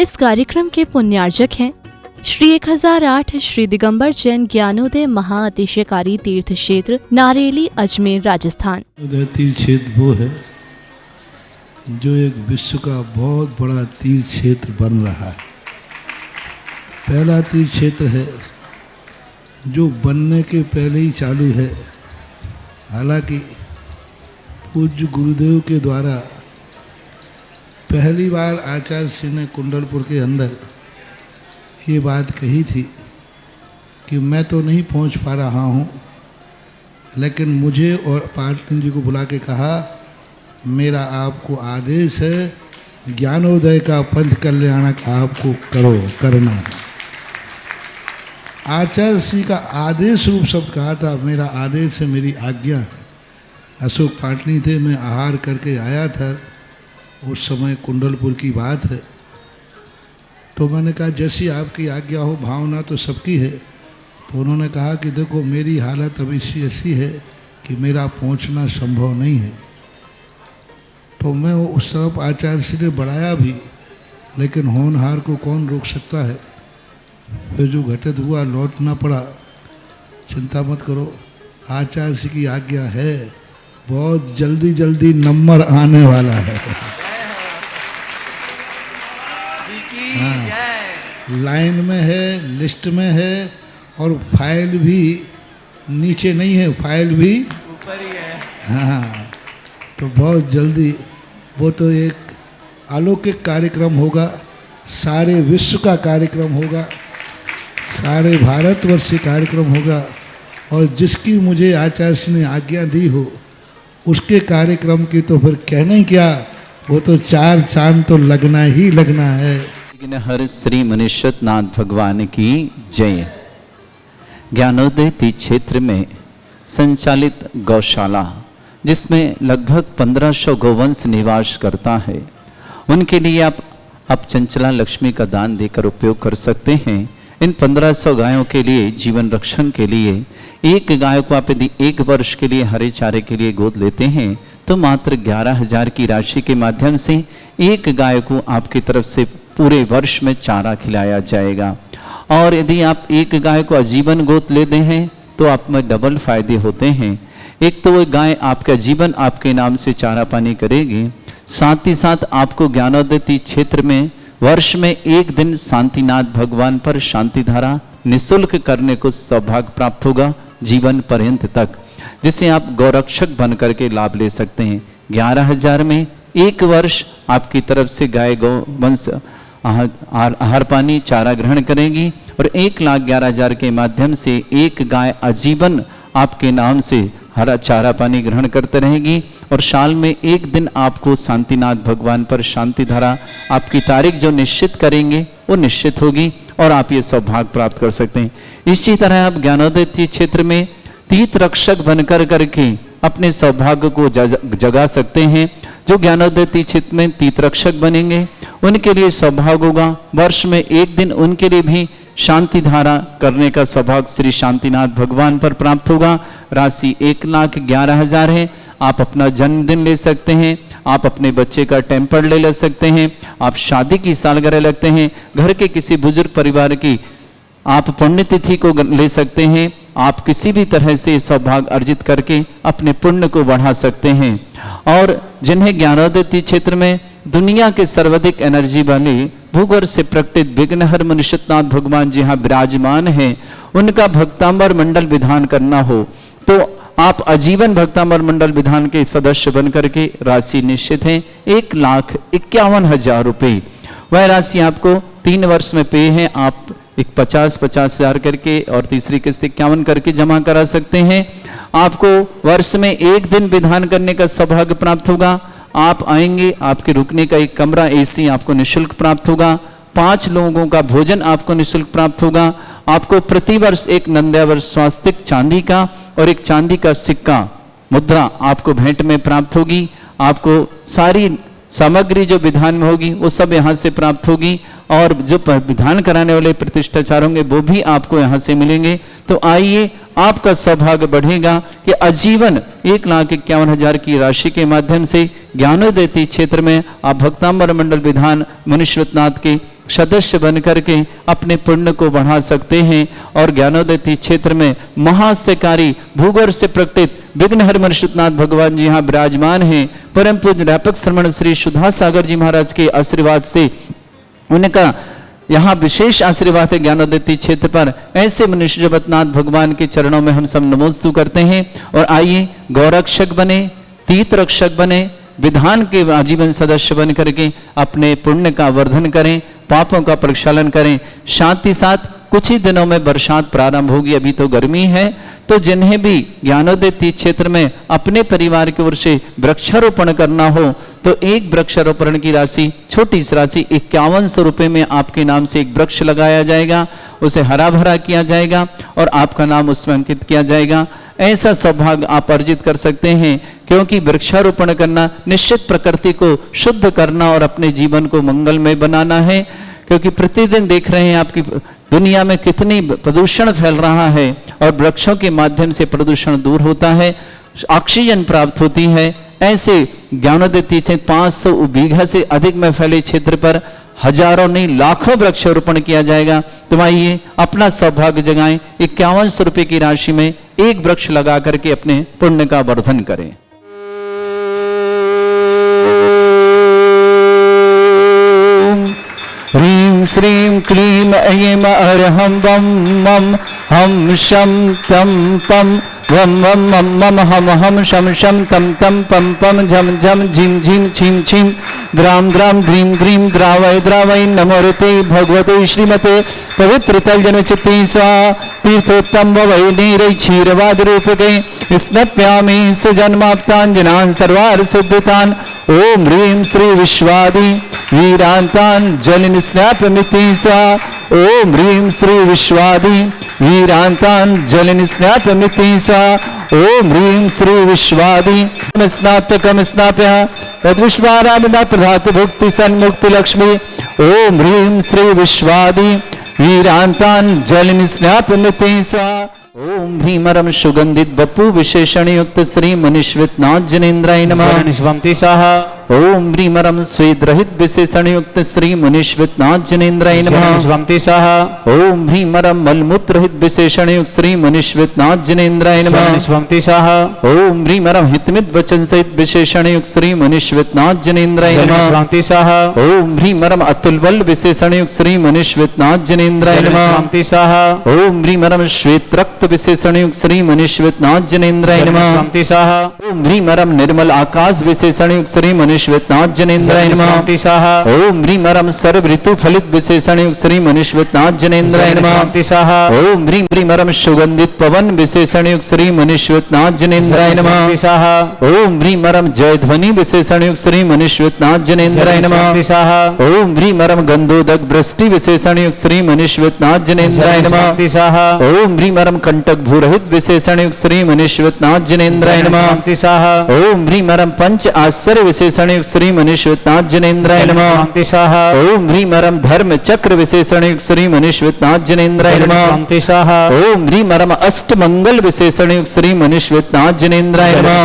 इस कार्यक्रम के पुण्यार्जक हैं श्री 1008 श्री दिगंबर जैन ज्ञानोदय महाअतिशयकारी तीर्थ क्षेत्र नारेली अजमेर राजस्थान। तीर्थ क्षेत्र वो है जो एक विश्व का बहुत बड़ा तीर्थ क्षेत्र बन रहा है। पहला तीर्थ क्षेत्र है जो बनने के पहले ही चालू है। हालांकि पूज्य गुरुदेव के द्वारा पहली बार आचार्य श्री ने कुंडलपुर के अंदर ये बात कही थी कि मैं तो नहीं पहुंच पा रहा हूं, लेकिन मुझे और पाटनी जी को बुला के कहा मेरा आपको आदेश है, ज्ञानोदय का पंथ कल्याणक आपको करना है। आचार्य श्री का आदेश रूप शब्द कहा था, मेरा आदेश है, मेरी आज्ञा है। अशोक पाटनी थे, मैं आहार करके आया था, उस समय कुंडलपुर की बात है। तो मैंने कहा जैसी आपकी आज्ञा हो, भावना तो सबकी है। तो उन्होंने कहा कि देखो मेरी हालत अभी ऐसी है कि मेरा पहुंचना संभव नहीं है। तो मैं उस तरफ आचार्य श्री ने बढ़ाया भी, लेकिन होनहार को कौन रोक सकता है। फिर जो घटित हुआ लौटना पड़ा। चिंता मत करो, आचार्य श्री की आज्ञा है, बहुत जल्दी जल्दी नंबर आने वाला है। हाँ, लाइन में है, लिस्ट में है, और फाइल भी नीचे नहीं है, फाइल भी ऊपर ही है। हाँ, तो बहुत जल्दी वो तो एक अलौकिक कार्यक्रम होगा, सारे विश्व का कार्यक्रम होगा, सारे भारतवर्ष से कार्यक्रम होगा। और जिसकी मुझे आचार्य श्री ने आज्ञा दी हो उसके कार्यक्रम की तो फिर कहना ही क्या, वो तो चार चांद तो लगना ही लगना है। हर श्री मनीषनाथ भगवान की जय। ज्ञानोदय तीर्थ क्षेत्र में संचालित गौशाला, जिसमें लगभग 1500 गोवंश निवास करता है, उनके लिए आप चंचला लक्ष्मी का दान देकर उपयोग कर सकते हैं। इन 1500 गायों के लिए जीवन रक्षण के लिए एक गाय को आप यदि 1 वर्ष के लिए हरे चारे के लिए गोद लेते हैं तो मात्र 11,000 की राशि के माध्यम से एक गाय को आपकी तरफ से पूरे वर्ष में चारा खिलाया जाएगा। और यदि आप एक गाय को आजीवन गोद लेते हैं तो आप में डबल फायदे होते हैं। एक तो वो गाय आपका जीवन आपके नाम से चारा पानी करेगी, साथ ही साथ आपको ज्ञानोदय तीर्थ क्षेत्र में वर्ष में 1 दिन शांतिनाथ भगवान पर शांति धारा निःशुल्क करने को सौभाग्य प्राप्त होगा जीवन पर्यंत तक, जिसे आप गौरक्षक बन करके लाभ ले सकते हैं। 11,000 में 1 वर्ष आपकी तरफ से गाय गौ वंश आहार पानी चारा ग्रहण करेगी, और 1,11,000 के माध्यम से एक गाय आजीवन आपके नाम से हरा चारा पानी ग्रहण करते रहेगी। और साल में 1 दिन आपको शांतिनाथ भगवान पर शांति धारा आपकी तारीख जो निश्चित करेंगे वो निश्चित होगी और आप ये सौभाग्य प्राप्त कर सकते हैं। इसी तरह आप ज्ञानोदय तीर्थ क्षेत्र में तीर्थ रक्षक बनकर करके अपने सौभाग्य को जगा सकते हैं। जो ज्ञानोदय तीर्थ क्षेत्र में तीर्थ रक्षक बनेंगे उनके लिए सौभाग्य होगा, वर्ष में 1 दिन उनके लिए भी शांति धारा करने का सौभाग्य श्री शांतिनाथ भगवान पर प्राप्त होगा। राशि 1,11,000 है। आप अपना जन्मदिन ले सकते हैं, आप अपने बच्चे का टेम्पर ले सकते हैं, आप शादी की सालगिरह लगते हैं, घर के किसी बुजुर्ग परिवार की आप पुण्यतिथि को ले सकते हैं। आप किसी भी तरह से सौभाग्य अर्जित करके अपने पुण्य को बढ़ा सकते हैं। और जिन्हें ज्ञानोदय तीर्थ क्षेत्र में दुनिया के सर्वाधिक एनर्जी वाले भूगर्भ से प्रकटित विघ्नहर मनीषनाथ भगवान जी यहाँ विराजमान हैं, उनका भक्तांबर मंडल विधान करना हो तो आप आजीवन भक्तांबर मंडल विधान के सदस्य बनकर के राशि निश्चित है 1,51,000 रुपये। वह राशि आपको 3 वर्ष में पे है। आप 50,000 करके और तीसरी किस्त 51 करके जमा करा सकते हैं। आपको वर्ष में 1 दिन विधान करने का सौभाग्य प्राप्त होगा। आप आएंगे, आपके रुकने का एक कमरा एसी आपको निःशुल्क प्राप्त होगा। 5 लोगों का भोजन आपको निःशुल्क प्राप्त होगा। आपको प्रतिवर्ष एक नंद्यावर स्वास्तिक चांदी का और एक चांदी का सिक्का मुद्रा आपको भेंट में प्राप्त होगी। आपको सारी सामग्री जो विधान में होगी वो सब यहाँ से प्राप्त होगी, और जो विधान कराने वाले प्रतिष्ठाचार होंगे वो भी आपको यहाँ से मिलेंगे। तो आइए, आपका सौभाग्य बढ़ेगा कि आजीवन 1,51,000 की राशि के माध्यम से ज्ञानोदय तीर्थ क्षेत्र में आप भक्तांबर मंडल विधान मनीषनाथ के सदस्य बन करके अपने पुण्य को बढ़ा सकते हैं। और ज्ञानोदय तीर्थ क्षेत्र में महास्यकारी भूगर्भ से प्रकटित विघ्नहर मनुष्यनाथ भगवान जी यहाँ विराजमान हैं। परम पूज्य व्यापक श्रमण श्री सुधा सागर जी महाराज के आशीर्वाद से उनका यहाँ विशेष आशीर्वाद है ज्ञानोदय तीर्थ क्षेत्र पर। ऐसे मनुष्य जगन्नाथ भगवान के चरणों में हम सब नमोस्तु करते हैं। और आइए गौरक्षक बने, तीर्थ रक्षक बने, विधान के आजीवन सदस्य बन करके अपने पुण्य का वर्धन करें, पापों का प्रक्षालन करें। साथ ही साथ कुछ ही दिनों में बरसात प्रारंभ होगी, अभी तो गर्मी है, तो जिन्हें भी ज्ञानोदय तीर्थ क्षेत्र में अपने परिवार की ओर से वृक्षारोपण करना हो तो एक वृक्षारोपण की राशि, छोटी सी राशि 5100 रुपये में आपके नाम से एक वृक्ष लगाया जाएगा, उसे हरा भरा किया जाएगा और आपका नाम उसमें अंकित किया जाएगा। ऐसा सौभाग्य आप अर्जित कर सकते हैं, क्योंकि वृक्षारोपण करना निश्चित प्रकृति को शुद्ध करना और अपने जीवन को मंगलमय बनाना है। क्योंकि प्रतिदिन देख रहे हैं आपकी दुनिया में कितनी प्रदूषण फैल रहा है और वृक्षों के माध्यम से प्रदूषण दूर होता है, ऑक्सीजन प्राप्त होती है। ऐसे ज्ञानोदय तीर्थ 500 बीघा से अधिक में फैले क्षेत्र पर हजारों नहीं लाखों वृक्षारोपण किया जाएगा। तो आइए अपना सौभाग्य जगाएं, 5100 रुपये की राशि में एक वृक्ष लगा करके अपने पुण्य का वर्धन करें। ह्रीं श्रीं क्लीं ऐं अर्हं वं मं हम शं तं पं वम वम मम मम हम हम शम शम तम तम पम पम झम झम झिम झिम छिम छिम द्राम द्राम द्रीम द्रीम द्रावय द्रावय नमोरते भगवते श्रीमते पवित्र तलजन चित्ते स्वा तीर्थोत्तम वै नीरै क्षीरवाद रूपके स्नप्यामि सुजन्माप्ताञ्जनान् सर्वार्थ सिद्धितान् ओम ह्रीं श्री विश्वादि वीरांतान् जलिन स्नापमिति स्वा ओम ह्रीं श्री विश्वादि वीरांतान् जलिन स्नापमिति स्वा ओम ह्रीं श्री विश्वादि स्नातकम स्नाप्य तद्विश्वारामदा प्रभात भुक्ति सन्मुक्ति लक्ष्मी ओम ह्रीं श्री विश्वादि वीरांतान् जलिन स्नापमिति स्वा ओम भीमरम सुगंधित बपु विशेषण युक्त श्री मनीश्वित नाथ जनेन्द्राय नमः। ओम भ्रीमरम स्वेद रहित विशेषण युक्त श्री मनीश्वित नाथ जनेन्द्राय नमः। ओम भ्रीमरम मलमूत्र रहित विशेषण युक्त श्री मनीश्वित नाथ जनेन्द्राय नमः। ओम भ्रीमरम हितमित वचन सहित विशेषण युक्त श्री मनीश्वित नाथ जनेन्द्राय नमः। ओम भ्रीमरम अतुलबल विशेषण युक्त श्री मनीश्वित नाथ जनेन्द्राय नमः। ओम भ्रीमरम श्वेत रक्त विशेषण युक्त श्री मनीश्वित नाथ जनेन्द्राय नमः। ओम भ्रीमरम निर्मल आकाश विशेषण युक्त श्री मनीश्वित नाथ जनेन्द्राय नमः। ओम भ्रीमरम सर्व ऋतु फलित विशेषण युक्त श्री मनीश्वित नाथ जनेन्द्राय नमः। ओम भ्रीमरम सुगंधित पवन विशेषण युक्त श्री मनीश्वित नाथ जनेन्द्राय नमः। ओम भ्रीमरम जय ध्वनि विशेषण युक्त श्री मनीश्वित नाथ जनेन्द्राय नमः। ओम भ्रीमरम गंधोदक वृष्टि विशेषण युक्त श्री मनीश्वित नाथ जनेन्द्राय नमः। ओम भ्रीमरम कंटक भूरहित विशेषण युक्त श्री मनीश्वित नाथ जनेन्द्राय नमः। ओम भ्रीमरम पंच आश्चर्य विशेषण युक्त श्री मनीश्वित नाथ जनेन्द्राय नमः। ओम भ्रीमरम धर्म चक्र विशेषण युक्त श्री मनीश्वित नाथ जनेन्द्राय नमः। ओम भ्रीमरम अष्ट मंगल विशेषण युक्त श्री मनीश्वित नाथ जनेन्द्राय नमः।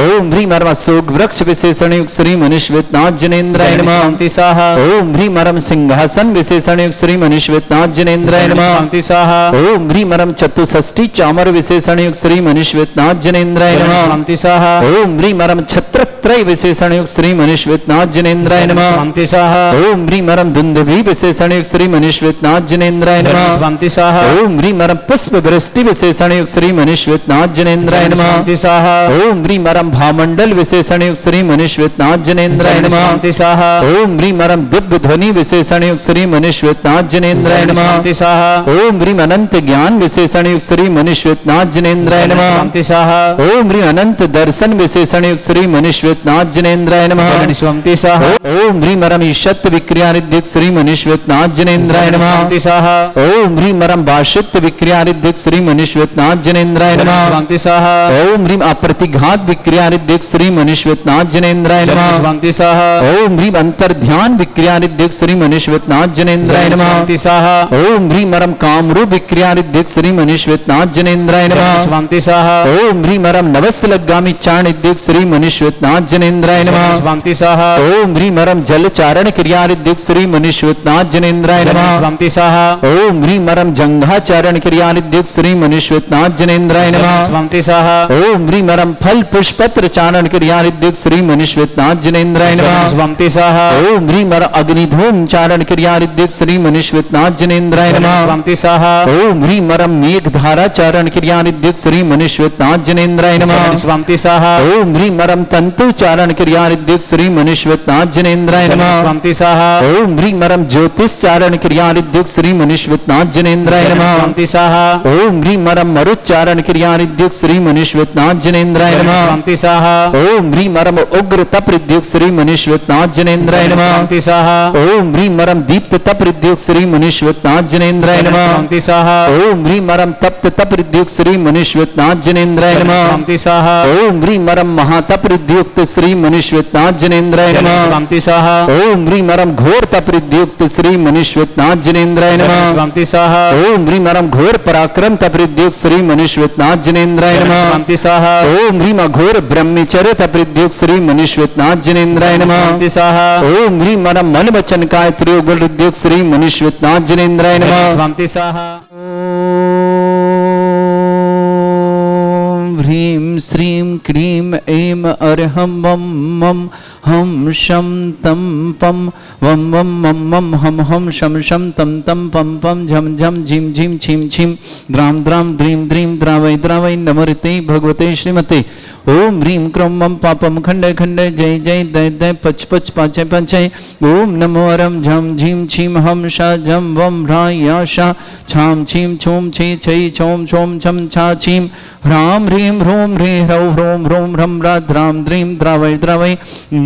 ओम भ्रीमरम अशोक वृक्ष विशेषण युक्त श्री मनीश्वित नाथ जनेन्द्राय नमः। ओम भ्रीमरम सिंहासन विशेषण युक्त श्री मनीश्वित नाथ जनेन्द्राय नमः। ओम भ्रीमरम चतुष्षष्टि चामर विशेषण युक्त श्री मनीश्वित नाथ जनेन्द्राय नमः। ओम भ्रीमरम छत्रत्रय विशेषण युक्त श्री मनीश्वित नाथ जनेन्द्राय नमः। ओम भ्रीमरम दुंदुभि विशेषण युक्त श्री मनीश्वित नाथ जनेन्द्राय नमः। ओम भ्रीमरम पुष्प वृष्टि विशेषण युक्त श्री मनीश्वित नाथ जनेन्द्राय नमः। ओम भ्रीमरम भामंडल विशेषण युक्त श्री मनीश्वित नाथ जनेन्द्राय नमः। ओम भ्रीमरम दिव्य ध्वनि विशेषण युक्त श्री मनीश्वित नाथ जनेन्द्राय नमः। ओम भ्रीम अनंत ज्ञान विशेषण युक्त श्री मनीश्वित नाथ जनेन्द्राय नमः। ओम भ्रीम अनंत दर्शन विशेषण युक्त श्री मनीश्वित नाथ जनेन्द्राय नमः। ओम भ्रीमरम ईशत विक्रियारिद्युक्त श्री मनीश्वित नाथ जनेन्द्राय नमः। ओम भ्रीमरम बाशित विक्रियारिद्युक्त श्री मनीश्वित नाथ जनेन्द्राय नमः। ओम भ्रीम अप्रतिघात विक्रियारिद्युक्त श्री मनीश्वित नाथ जनेन्द्राय नमः। ओम भ्रीम अंतर्ध्यान विक्रियारिद्युक्त श्री मनीश्वित नाथ जनेन्द्राय नमः। ओम भ्रीमरम कामरूप विक्रियारिद्युक्त श्री मनीश्वित नाथ जनेन्द्राय नमः। ओम भ्रीमरम नवस्तलगामी चाणिद्युक्त श्री मनीश्वित नाथ जनेन्द्राय जनेन्द्राय नमः स्वामी सह ओम ह्रीं मरम जल चारण क्रिया रिद्युक्त श्री मनुष्यनाथ जनेन्द्राय नमः स्वामी सह ओम ह्रीं मरम जंघाचारण क्रिया रिद्युक्त श्री मनुष्यनाथ जनेन्द्राय नमः स्वामी सह ओम ह्रीं मरम फल पुष्पत्र चारण क्रिया रिद्युक्त श्री मनुष्यनाथ जनेन्द्राय नमः स्वामी सह ओम ह्रीं मर अग्निधूम चारण क्रिया रिद्युक्त श्री मनुष्यनाथ जनेन्द्राय नमः स्वामी सह ओम ह्रीं मरम मेघ धारा चारण क्रिया रिद्युक्त श्री मनुष्यनाथ जनेन्द्राय नमः स्वामी सह ओम ह्रीं मरम तंतु चारण क्रिया रिद्युक्त श्री मनुष्यनाथ जनेन्द्राय नमः स्वामी सह ओम ह्रीं मरम ज्योतिष चारण क्रिया रिद्युक्त श्री मनुष्यनाथ जनेन्द्राय नमः स्वामी सह ओम ह्रीं मरम मरुच्चारण क्रिया रिद्युक्त श्री मनुष्यनाथ जनेन्द्राय नमः स्वामी सह ओम ह्रीं मरम उग्र तप रिद्युक्त श्री मनुष्यनाथ जनेन्द्राय नमः स्वामी सह ओम ह्रीं मरम दीप्त तप रिद्युक्त श्री मनुष्यनाथ जनेन्द्राय नमः स्वामी सह ओम ह्रीं मरम तप्त तप रिद्युक्त श्री मनुष्यनाथ जनेन्द्राय नमः स्वामी सह ओम ह्रीं मरम महातप रिद्युक्त श्री मनुष्यनाथ जनेन्द्राय नमः स्वामी सह ओम ह्रीं मरम घोर तप रिद्युक्त श्री मनुष्यनाथ जनेन्द्राय नमः स्वामी सह ओम ह्रीं मरम घोर पराक्रम तप रिद्युक्त श्री मनुष्यनाथ जनेन्द्राय नमः स्वामी सह ओम ह्रीं घोर ब्रह्मचर्य तप रिद्युक्त श्री मनुष्यनाथ जनेन्द्राय नमः स्वामी सह ओम ह्रीं मरम मन वचन काय त्रियोगुण रिद्युक्त श्री मनुष्यनाथ जनेन्द्राय नमः स्वामी सह ओम ह्रीं श्रीं क्रीं ऐं अर्हं वं मं हम शम तम पम वम वम मम मम हम हम शम शम तम तम पम पम झम झम झिम झिम छिम छिम द्राम द्राम द्रीम द्रीम द्रावै द्रावै नमोते भगवते श्रीमते ओम ह्रीं क्रों मम पापम खंडे खंडे जय जय दय दय पच पच पाचय पाचय ओम नमो अरम झम झीम छीम हम शा झम वम ह्रा या शा छाम छीम छूम छी छै छोम छोम छम छा छीम ह्राम ह्रीं ह्रूं ह्रीं ह्रौ ह्रों ह्रों ह्रम रा द्राम द्रीम द्रावै द्रावै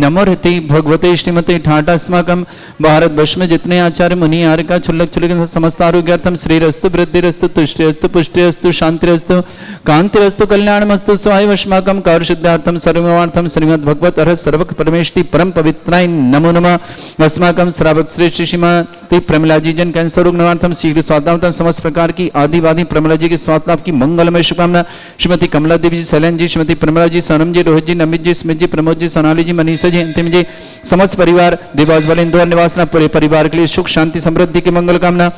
नमोते भगवते श्रीमते ठाटा अस्माकं भारत वर्ष में जितने आचार्य मुनि आर्य छुल्लक छुल्लक समस्त आरोग्यार्थम श्रीरस्तु वृद्धिरस्तु तुष्टिरस्तु पुष्टिरस्तु शांतिरस्तु कांतिरस्तु कल्याणमस्तु स्वाय अस्माकं कार्य सिद्धार्थम सर्वमार्थम श्रीमद् भगवत अर्ह सर्वक परमेष्टि परम पवित्राय नमो नमः अस्माकं श्रावक श्रेष्ठ श्रीमती प्रमिला जी जन कैंसर रोग निवारणार्थम शीघ्र स्वास्थ्य समस्त प्रकार की आदिवादी प्रमिला जी के स्वास्थ्य लाभ की मंगलमय शुभकामना श्रीमती कमला देवी जी सैलन जी श्रीमती प्रमिला जी सोनम जी रोहित जी नमित जी स्मित जी प्रमोद जी सोनाली जी मनीषा जी अंतिम जी समस्त परिवार देवास वाले इंदौर निवासना पूरे परिवार के लिए सुख शांति समृद्धि की मंगल कामना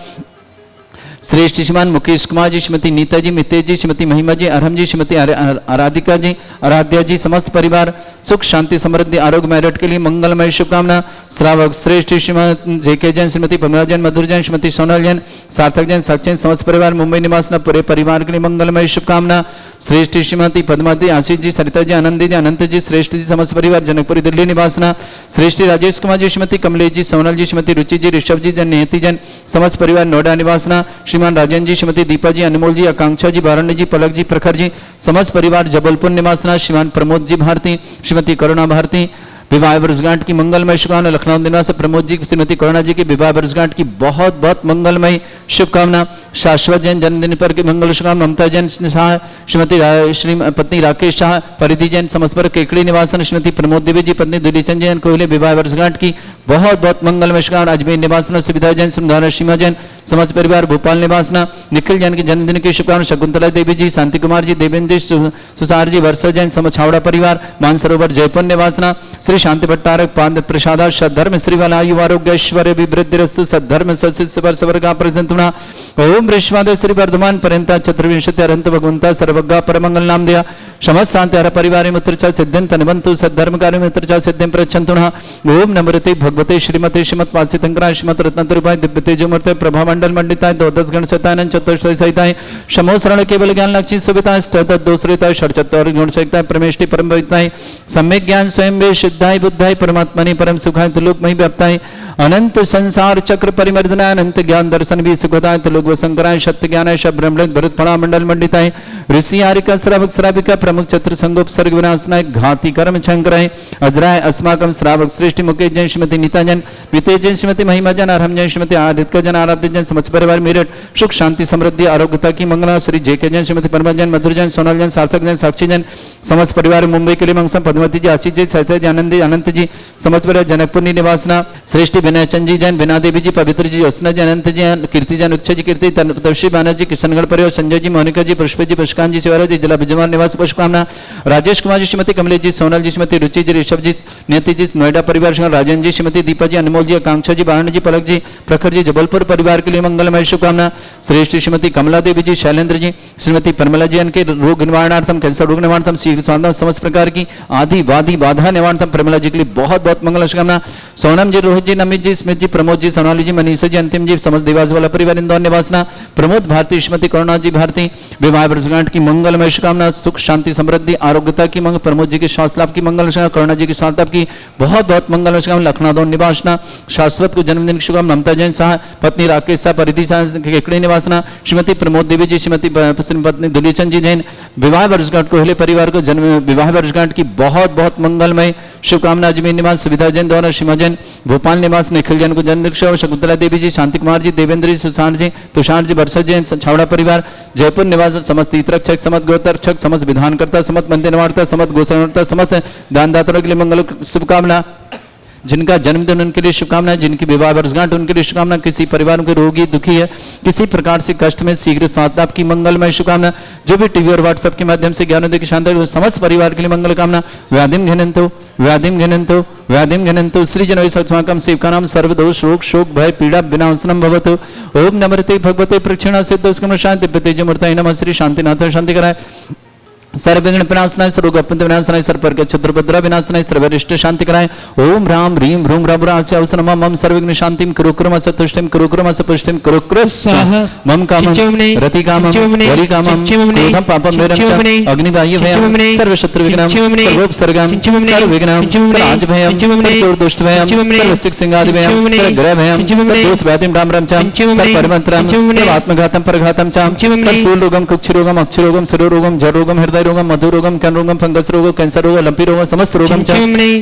श्रेष्ठ श्रीमान मुकेश कुमार जी श्रीमती नीता जी मितेश जी श्रीमती महिमा जी अरहम जी श्रीमती आराधिका जी आराध्या जी समस्त परिवार सुख शांति समृद्धि आरोग्य मेरिट के लिए मंगलमय शुभकामना श्रावक श्रेष्ठ श्रीमती जेके जैन श्रीमती पमला जैन मधुर जैन श्रीमती सोनल जैन सार्थक जैन सचिन समस्त परिवार मुंबई निवासना पूरे परिवार के लिए मंगलमय शुभकामना श्रेष्ठ श्रीमती पद्मावती आशीष जी सरिता जी आनंदी जी अनंत जी श्रेष्ठ जी समस्त परिवार जनकपुरी दिल्ली निवासना श्रेष्ठ राजेश कुमार जी श्रीमती कमलेश जी सोनल जी श्रीमती रुचि जी ऋषभ जी जन नेहती जन समस्त परिवार नोएडा निवासना श्रीमान राजन जी श्रीमती दीपा जी अनमोल जी आकांक्षा जी बारण्य जी पलक जी प्रखर जी समस्त परिवार जबलपुर निवासना श्रीमान प्रमोद जी भारती श्रीमती करुणा भारती विवाह वर्षगांठ की मंगलमय शुभकामना लखनऊ निवास प्रमोद जी श्रीमती करुणा जी की विवाह वर्षगांठ की बहुत बहुत मंगलमय शुभकामना शाश्वत जैन जन्मदिन पर की मंगल शुभकामना ममता जैन शाह श्रीमती श्री पत्नी राकेश शाह परिधि जैन समस्त पर केकड़ी निवासन श्रीमती प्रमोद देवी जी पत्नी दुलीचंद जैन कोहले विवाह वर्षगांठ की बहुत बहुत मंगलमय शुभकामना अजमेर निवासना सुविधा जैन सुंदर सीमा जैन समस्त परिवार भोपाल निवासना निखिल जैन के जन्मदिन की शुभकामना शकुंतला देवी जी शांति कुमार जी देवेंद्र सुसार जी वर्षा जैन समस्त छावड़ा परिवार मानसरोवर जयपुर निवासना श्री शांति भट्टारक पाद प्रसादा सद्धर्म श्रीवाला आयु आरोग्य ऐश्वर्य विवृद्धिरस्तु सद्धर्म सवर सवर्गा प्रसंतुना ओम विश्वाद श्री वर्धमान पर्यंता चतुर्विंशति अरंत भगवंता सर्वज्ञ परमंगल नाम दिया समस्त शांति हर परिवार मित्रचा सिद्धिं तनवंतु सद्धर्म कार्य मित्रचा सिद्धिं प्रच्छन्तुना ओम नमृते भगवते श्रीमते श्रीमत् पासितंकरा श्रीमत् रत्नतरुपाय दिव्य तेजोमूर्ते प्रभा मंडल मंडिताय द्वादश गण सहिताय चतुर्दश सहिताय शमो शरण केवल ज्ञान लक्ष्मी सुविताय स्तोत्र दोषरिताय षट्चत्वार गुण सहिताय परमेष्टि परम पवित्राय सम्यक ज्ञान स्वयं वे सिद्धाय बुद्धाय परमात्मनि परम सुखाय त्रिलोकमय व्याप्ताय अनंत संसार चक्र परिमर्दनाय अनंत ज्ञान दर्शन भी सुखदाय त्रिलोक वसंकराय सत्य ज्ञानाय शब्रह्मृत भरत फणा मंडल मंडिताय ऋषि आरिका श्रावक श्राविका प्रमुख छत्र संगोप सर्ग विनाशनाय घाती कर्म शंकराय अजराय अस्माकं श्रावक श्रेष्ठ मुकेश जैन श्रीमती नीता जैन वितेश जैन श्रीमती महिमा जैन अरहम जैन श्रीमती आदित्य जैन आराध्य जैन समस्त परिवार मेरठ सुख शांति समृद्धि आरोग्यता की मंगला श्री जेके जैन श्रीमती परमा जैन मधुर जैन सोनल जैन सार्थक जैन साक्षी जैन समस्त परिवार मुंबई के लिए मंगसम पद्मावती जी आशीष जी सहित जी आनंदी अनंत जी समस्त परिवार जनकपुर निवासना श्रेष्ठ जी, विनय चंद जी जैन, बिना देवी जी, पवित्र जी, ज्योत्सना जी, अनंत जी, कीर्ति जैन, उच्च जी कीर्ति, तपस्वी बानर जी, किशनगढ़ परिवार, संजय जी, मोनिका जी, पुष्प जी, पुष्कांत जी, शिवराज जी, जिला बिजनौर निवास शुभकामना, राजेश कुमार जी, श्रीमती कमलेश जी, सोनल जी, श्रीमती रुचि जी, ऋषभ जी, नियति जी, नोएडा परिवार, राजन जी, श्रीमती दीपा जी, अनमोल जी, आकांक्षा जी, बारण जी, पलक जी, प्रखर जी, जबलपुर परिवार के लिए मंगलमय शुभकामना, श्रेष्ठ श्रीमती कमला देवी जी, शैलेंद्र जी, श्रीमती परमला जी, के रोग निवारणार्थम, कैंसर रोग निवारणार्थम, शीघ्र स्वास्थ्य, समस्त प्रकार की आदि वादी बाधा निवारणार्थम परमला जी के लिए बहुत बहुत मंगल शुभकामना, सोनम जी, रोहित जी, नमित जी, स्मित जी, प्रमोद जी, सोनाली जी, मनीषा जी, अंतिम जी, समस्त देवास वाला परिवार इंदौर निवासना, प्रमोद भारती, श्रीमती करुणा जी भारती, विवाह वर्षगांठ की मंगलमय शुभकामना, सुख शांति समृद्धि आरोग्यता की मंगल, प्रमोद जी के स्वास्थ्य लाभ की मंगल शुभकामना, करुणा जी के स्वास्थ्य लाभ की बहुत बहुत मंगल शुभकामना, लखनऊ निवासना, शाश्वत को जन्मदिन की शुभकामना, ममता जैन शाह, पत्नी राकेश शाह, परिधि शाह केकड़ी निवासना, श्रीमती प्रमोद देवी जी, श्रीमती पत्नी दुलीचंद जी जैन, विवाह वर्षगांठ कोहले परिवार को जन्म विवाह वर्षगांठ की बहुत बहुत मंगलमय शुभकामना, अजमेर निवास सुविधा जैन द्वारा, सीमा जैन, भोपाल निवास निखिल जैन को जन्मदिन शकुंतला देवी जी, शांति कुमार जी, देवेंद्र जी, सुशांत जी, तुषार जी, वर्षा जैन, छावड़ा परिवार, जयपुर निवास, समस्त तीर्थरक्षक, समस्त गोत्रक्षक, समस्त विधानकर्ता, समस्त मंदिर निवारता, समस्त गोसावता, समस्त दानदाताओं के लिए मंगल शुभकामना, जिनका जन्मदिन उनके लिए शुभकामनाएं, जिनकी विवाह वर्षगांठ उनके लिए शुभकामना, किसी परिवार के रोगी दुखी है, किसी प्रकार से कष्ट में शीघ्र स्वास्थ्य लाभ की मंगलमय शुभकामना, जो भी टीवी और व्हाट्सएप के माध्यम से ज्ञानोदय की शानदार समस्त परिवार के लिए मंगल कामना, व्याधिम घनंतो व्याधिम घनंतो व्याधिम घनंतो सृजन सत्स्वाकम सेवकानाम सर्वदोष रोग शोक भय पीड़ा विनाशनम भवतु ओम नमस्ते भगवते प्रक्षिणा सिद्धोस्कम शांति प्रतेज मूर्ताय नमः श्री शांतिनाथ शांति कराय सर्वविघ्न विनाशनाय सर्वगपंत विनाशनाय सर्पर के छत्रभद्रा विनाशनाय सर्वरिष्ट शांति कराय ओम राम ह्रीम भ्रूम रभुरास्य अवसर मम सर्वविघ्न शांतिम कुरुक्रम सतुष्टिम कुरुक्रम सपुष्टिम कुरुक्रम मम कामम रति कामम वरि कामम क्रोधम पापम विरम अग्निबाह्य भयम सर्व शत्रु विघ्नम सर्वोपसर्गम सर्वविघ्नम सर्वराज भयम सर्वदुष्ट भयम सर्वसिक सिंगादि भयम सर्वग्रह भयम सर्वदोष व्याधिम डामरम चाम सर्वपरिमंत्रम सर्वात्मघातम परघातम चाम सर्वसूल रोगम कुक्षि रोगम अक्षि रोगम सरोरोगम जड़ रोगम हृदय रोगम मधु रोगम कैन रोगम फंगस रोग कैंसर रोग लंपी रोग समस्त रोगम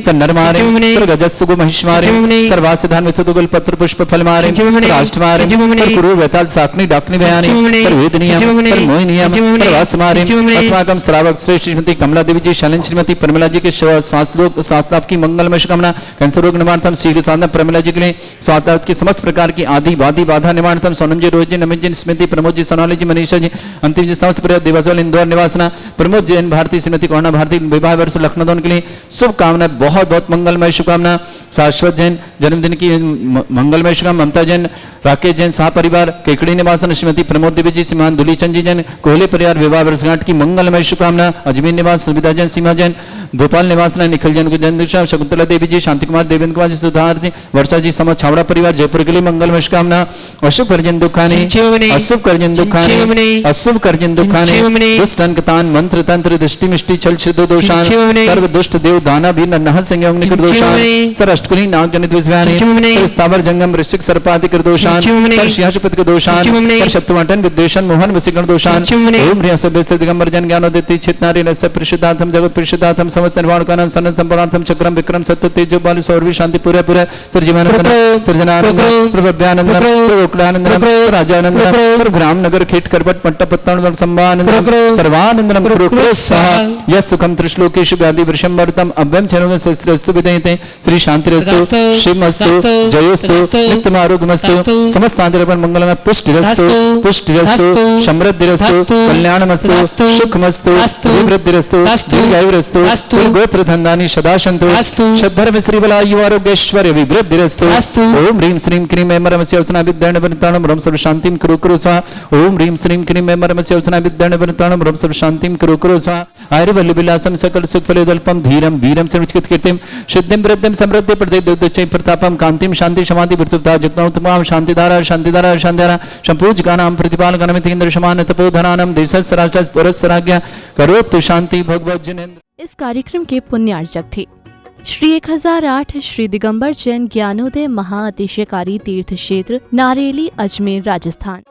सन्नर मारे सर्गजस्सु महिष मारे सर्वासिधान विथुगुल पत्र पुष्प फल मारे राष्ट्र मारे कुरु वेताल साकनी डाकनी बयानी सर्वेदनियम सर्वमोहिनियम सर्वास मारे अस्माकम श्रावक श्रेष्ठ श्रीमती कमला देवी जी शैलन श्रीमती परमला जी के स्वास्थ्य लाभ की मंगलमय शुभकामना कैंसर रोग निवारणार्थम शीघ्र स्वास्थ्य परमला जी के लिए स्वास्थ्य की समस्त प्रकार की आदि वादी बाधा निवारणार्थम सोनम जी रोहित जी नमित जी स्मृति प्रमोद जी सोनाली जी मनीषा जी अंतिम जी समस्त परिवार देवासवाल इंदौर निवासना प्रमोद जैन भारती श्रीमती करुणा भारती विवाह वर्ष लखनऊ के लिए शुभकामनाएं बहुत बहुत मंगलमय शुभकामना शाश्वत जैन जन्मदिन की मंगलमय शुभकामना ममता जैन राकेश जैन शाह परिवार केकड़ी निवासन श्रीमती प्रमोद देवी जी श्रीमान दुलीचंद जी जैन कोहले परिवार विवाह वर्षगांठ की मंगलमय शुभकामना अजमेर निवास सुविधा जैन सीमा जैन भोपाल निवास निखिल जैन को जन्मदिन शकुंतला देवी जी शांति कुमार देवेंद्र कुमार जी सुधार जी वर्षा जी समझ छावड़ा परिवार जयपुर के लिए मंगलमय शुभकामना अशुभ कर्जन दुखाने अशुभ कर्जन दुखाने अशुभ कर्जन दुखाने दुष्ट अंकतान मंत्र तंत्र दृष्टि मिष्टि छल छिद्र दोषान सर्व दुष्ट देव दाना भी नह संयोग निकृत दोषान सर अष्टकुली नाग जनित विस्व्यानि स्थावर जंगम ऋषिक सर्पादि कृत दोषान सर सिंहासपति के दोषान सर शत्रुवटन विद्वेषण मोहन वसीकरण दोषान ओम ह्रीं सभ्यस्ते दिगंबर जन ज्ञानोदिति चित्नारि नस्य परिशुद्धार्थम जगत परिशुद्धार्थम समस्त निर्वाण कानन सनन संपूर्णार्थम चक्रम विक्रम सत्य तेजो बालि सौरवी शांति पूरे पूरे सर्जीवानंद सर्जनानंद प्रभव्यानंद प्रभोक्लानंद राजानंद ग्राम नगर खेट करपट पट्टा पत्तान संभानंद सर्वानंदनम कुरुकृत्सह यः सुखम त्रिश्लोकेषु व्याधि वृषंवर्तम अव्यम चरणों शस्त्रस्तु विदयते श्री शांतिरस्तु शिवमस्तु जयोस्तु नित्यम आरोग्यमस्तु समस्त आंतरिक मंगलम पुष्टिरस्तु पुष्टिरस्तु समृद्धिरस्तु कल्याणमस्तु सुखमस्तु वृद्धिरस्तु दीर्घायुरस्तु गोत्र धन्दानि सदा सन्तु सद्धर्म श्रीबलायु आरोग्यैश्वर्य विवृद्धिरस्तु ओम ह्रीं श्रीं क्रीं ऐमरमस्य अवसना विद्याण वरताणं ब्रह्म सर्व शांतिं कुरु कुरु स्वाहा ओम ह्रीं श्रीं क्रीं ऐमरमस्य अवसना विद्याण वरताणं ब्रह्म सर्व शांतिं कुरु कुरु स्वाहा आयुर्वल्लि विलासम सकल सुखफलदल्पम धीरम वीरम सर्वचित कीर्तिम सिद्धिम वृद्धिम समृद्धि प्रदेदुच्चै प्रतापम कांतिम शांति समाधि वृत्तुता जगतोत्तमाम शांतिधारा शांतिधारा शांतिधारा संपूज्यकानां प्रतिपालकनमितेन्द्र समान तपोधनानां देशस्य राष्ट्रस्य पुरस्सराज्ञा करोतु शांति भगवत जनेन्द्र। इस कार्यक्रम के पुण्यार्चक थे श्री 1008 श्री दिगंबर जैन ज्ञानोदय महाअतिशयकारी तीर्थ क्षेत्र नारेली अजमेर राजस्थान।